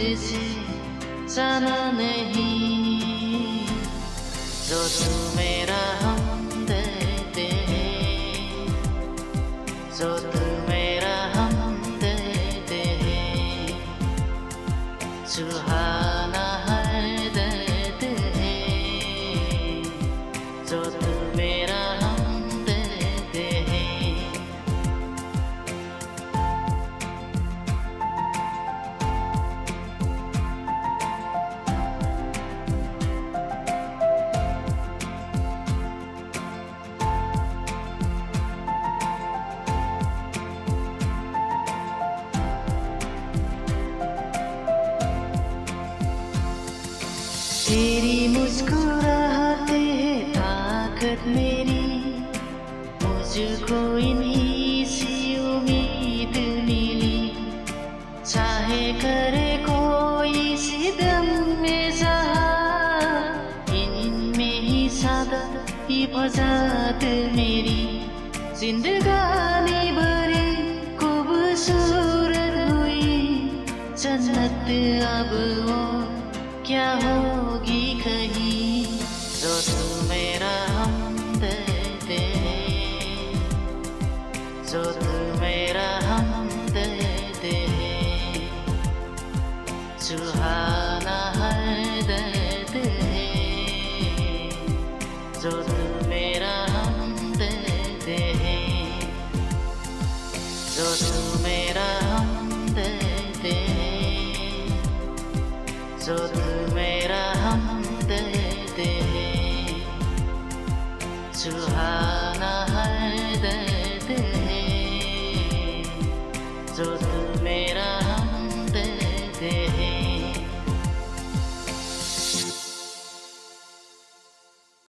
तुझसे जाना नहीं, जो तू मेरा हमदर्द है, जो तू मेरा हमदर्द है, सुहाना हर दर्द है, जो तू मेरा हमदर्द है। तेरी मुस्कुराहट है ताकत मेरी, मुझको इन्हीं सी उम्मीद मिली, चाहे करे कोई सिदम में जहाँ, इनमें ही सादा हिफाजत मेरी, जिंदगानी भरी खूबसूरत हुई जन्नत अब वो क्या होगी कहीं, जो तू मेरा हमदर्द है, जो तू मेरा हमदर्द है, सुहाना हर दर्द है, जो तू मेरा हमदर्द है, जो तू मेरा हमदर्द है, जो तू मेरा हमदर्द है, सुहाना है।